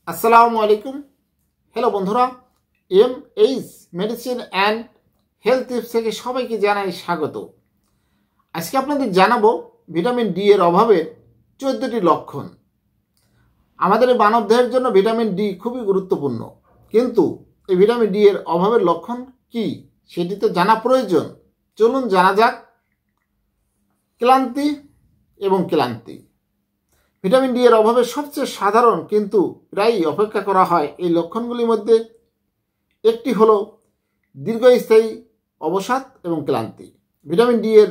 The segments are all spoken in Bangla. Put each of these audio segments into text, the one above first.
আসসালামু আলাইকুম। হ্যালো বন্ধুরা, MH medicine and health tips থেকে সবাইকে জানাই স্বাগত। আজকে আপনাদের জানাবো ভিটামিন ডি এর অভাবের 14টি লক্ষণ। আমাদের মানবদেহের জন্য ভিটামিন ডি খুবই গুরুত্বপূর্ণ, কিন্তু এই ভিটামিন ডি এর অভাবের লক্ষণ কি সেটি তো জানা প্রয়োজন। চলুন জানা যাক। ক্লান্তি এবং ক্লান্তি। ভিটামিন ডি এর অভাবে সবচেয়ে সাধারণ কিন্তু প্রায়ই অপেক্ষা করা হয় এই লক্ষণগুলির মধ্যে একটি হলো দীর্ঘস্থায়ী অবসাদ এবং ক্লান্তি। ভিটামিন ডি এর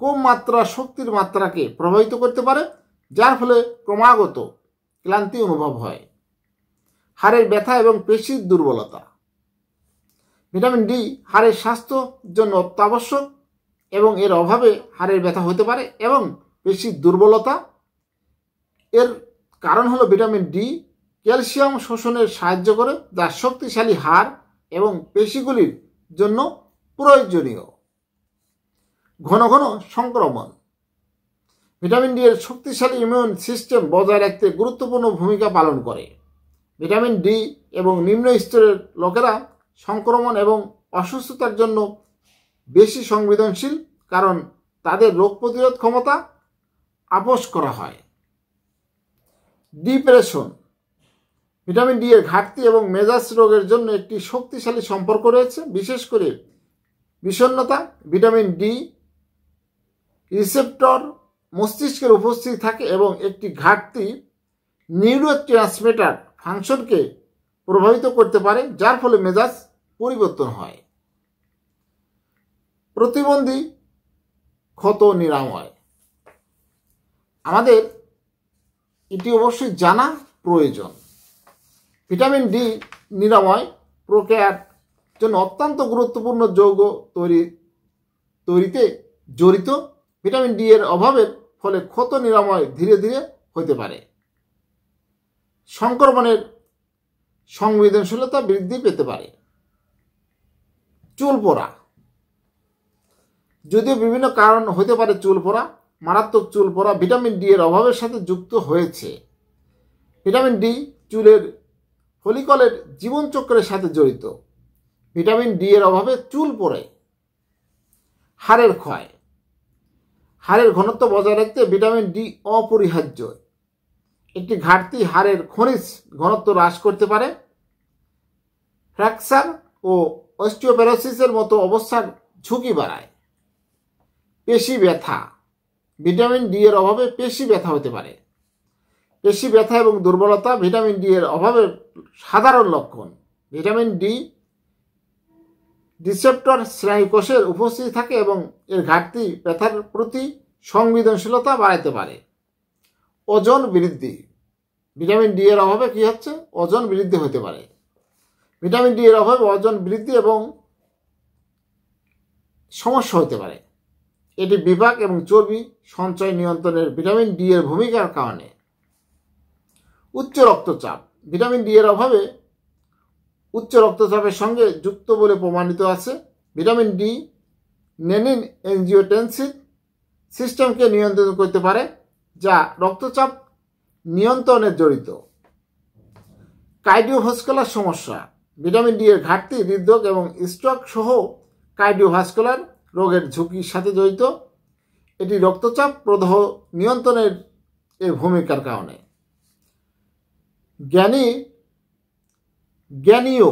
কম মাত্রা শক্তির মাত্রাকে প্রভাবিত করতে পারে, যার ফলে ক্রমাগত ক্লান্তি অনুভব হয়। হাড়ের ব্যথা এবং পেশির দুর্বলতা। ভিটামিন ডি হাড়ের স্বাস্থ্যের জন্য অত্যাবশ্যক এবং এর অভাবে হাড়ের ব্যথা হতে পারে এবং পেশির দুর্বলতা। এর কারণ হলো ভিটামিন ডি ক্যালসিয়াম শোষণে সাহায্য করে, যা শক্তিশালী হাড় এবং পেশিগুলির জন্য প্রয়োজনীয়। ঘন ঘন সংক্রমণ। ভিটামিন ডি এর শক্তিশালী ইমিউন সিস্টেম বজায় রাখতে গুরুত্বপূর্ণ ভূমিকা পালন করে। ভিটামিন ডি এবং নিম্ন স্তরের লোকেরা সংক্রমণ এবং অসুস্থতার জন্য বেশি সংবেদনশীল, কারণ তাদের রোগ প্রতিরোধ ক্ষমতা আপোস করা হয়। ডিপ্রেশন। ভিটামিন ডি এর ঘাটতি এবং মেজাজ রোগের জন্য একটি শক্তিশালী সম্পর্ক রয়েছে, বিশেষ করে বিষণ্ণতা। ভিটামিন ডি রিসেপ্টর মস্তিষ্কের উপস্থিত থাকে এবং একটি ঘাটতি নিউরোট্রান্সমিটার ফাংশনকে প্রভাবিত করতে পারে, যার ফলে মেজাজ পরিবর্তন হয়। প্রতিবন্ধী ক্ষত নিরাময়। আমাদের এটি অবশ্যই জানা প্রয়োজন। ভিটামিন ডি নিরাময় প্রক্রিয়ার জন্য অত্যন্ত গুরুত্বপূর্ণ যৌগ তৈরিতে জড়িত। ভিটামিন ডি এর অভাবের ফলে ক্ষত নিরাময় ধীরে ধীরে হতে পারে। সংক্রমণের সংবেদনশীলতা বৃদ্ধি পেতে পারে। চুল পড়া। যদিও বিভিন্ন কারণ হতে পারে চুল পড়া, মারাত্মক চুল পড়া ভিটামিন ডি এর অভাবের সাথে যুক্ত হয়েছে। ভিটামিন ডি চুলের ফলিকলের জীবনচক্রের সাথে জড়িত। ভিটামিন ডি এর অভাবে চুল পড়ে। হাড়ের ক্ষয়। হাড়ের ঘনত্ব বজায় রাখতে ভিটামিন ডি অপরিহার্য। একটি ঘাটতি হাড়ের খনিজ ঘনত্ব হ্রাস করতে পারে। ফ্র্যাকচার ও অস্টিওপোরোসিসের মতো অবস্থার ঝুঁকি বাড়ায়। পেশি ব্যথা। ভিটামিন ডি এর অভাবে পেশি ব্যথা হতে পারে। পেশি ব্যথা এবং দুর্বলতা ভিটামিন ডি এর অভাবের সাধারণ লক্ষণ। ভিটামিন ডি রিসেপ্টর স্নায়ুকোষের উপস্থিতি থাকে এবং এর ঘাটতি ব্যথার প্রতি সংবেদনশীলতা বাড়াতে পারে। ওজন বৃদ্ধি। ভিটামিন ডি এর অভাবে কি হচ্ছে? ওজন বৃদ্ধি হতে পারে। ভিটামিন ডি এর অভাবে ওজন বৃদ্ধি এবং সমস্যা হতে পারে। এটি বিপাক এবং চর্বি সঞ্চয় নিয়ন্ত্রণের ভিটামিন ডি এর ভূমিকার কারণে। উচ্চ রক্তচাপ। ভিটামিন ডি এর অভাবে উচ্চ রক্তচাপের সঙ্গে যুক্ত বলে প্রমাণিত আছে। ভিটামিন ডি রেনিন এনজিওটেনসিন সিস্টেমকে নিয়ন্ত্রণ করতে পারে, যা রক্তচাপ নিয়ন্ত্রণে জড়িত। কার্ডিওভাস্কুলার সমস্যা। ভিটামিন ডি এর ঘাটতি হৃদরোগ এবং স্ট্রোক সহ কার্ডিওভাস্কুলার রোগের ঝুঁকির সাথে জড়িত। এটি রক্তচাপ প্রদাহ নিয়ন্ত্রণের এর ভূমিকার কারণে। জ্ঞানীয়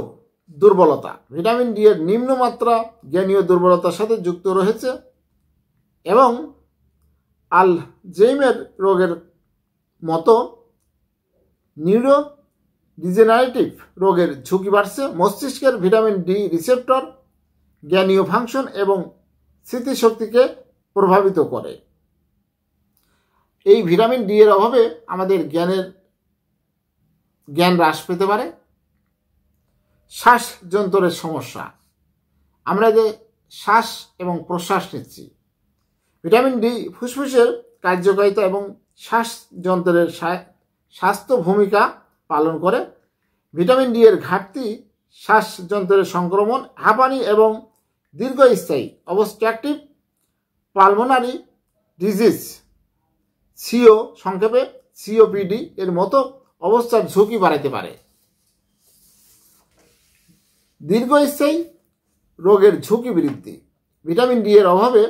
দুর্বলতা। ভিটামিন ডি এর নিম্নমাত্রা জ্ঞানীয় দুর্বলতার সাথে যুক্ত রয়েছে এবং আলঝেইমার রোগের মতো নিউরোডিজেনারেটিভ রোগের ঝুঁকি বাড়ছে। মস্তিষ্কের ভিটামিন ডি রিসেপ্টর জ্ঞানীয় ফাংশন এবং স্মৃতিশক্তিকে প্রভাবিত করে। এই ভিটামিন ডি এর অভাবে আমাদের জ্ঞান হ্রাস পেতে পারে। শ্বাসযন্ত্রের সমস্যা। আমরা যে শ্বাস এবং প্রশ্বাস নিচ্ছি, ভিটামিন ডি ফুসফুসের কার্যকারিতা এবং শ্বাসযন্ত্রের স্বাস্থ্য ভূমিকা পালন করে। ভিটামিন ডি এর ঘাটতি শ্বাসযন্ত্রের সংক্রমণ, হাঁপানি এবং দীর্ঘস্থায়ী অবস্ট্রাকটিভ পালমোনারি ডিজিজ সংক্ষেপে সিওপিডি এর মতো অবস্থার ঝুঁকি বাড়াতে পারে। দীর্ঘস্থায়ী রোগের ঝুঁকি বৃদ্ধি। ভিটামিন ডি এর অভাবে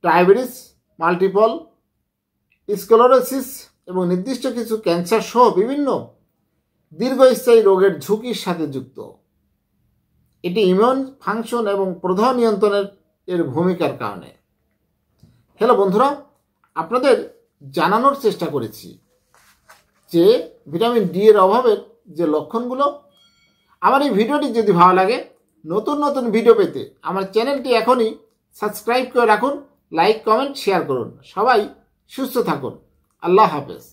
ডায়াবেটিস, মাল্টিপল স্ক্লেরোসিস এবং নির্দিষ্ট কিছু ক্যান্সার সহ বিভিন্ন দীর্ঘস্থায়ী রোগের ঝুঁকির সাথে যুক্ত। এটি ইমিউন ফাংশন এবং প্রদাহ নিয়ন্ত্রণের এর ভূমিকার কারণে। হ্যালো বন্ধুরা, আপনাদের জানানোর চেষ্টা করেছি যে ভিটামিন ডি এর অভাবের যে লক্ষণগুলো। আমার এই ভিডিওটি যদি ভালো লাগে, নতুন নতুন ভিডিও পেতে আমার চ্যানেলটি এখনই সাবস্ক্রাইব করে রাখুন, লাইক, কমেন্ট, শেয়ার করুন। সবাই সুস্থ থাকুন। আল্লাহ হাফেজ।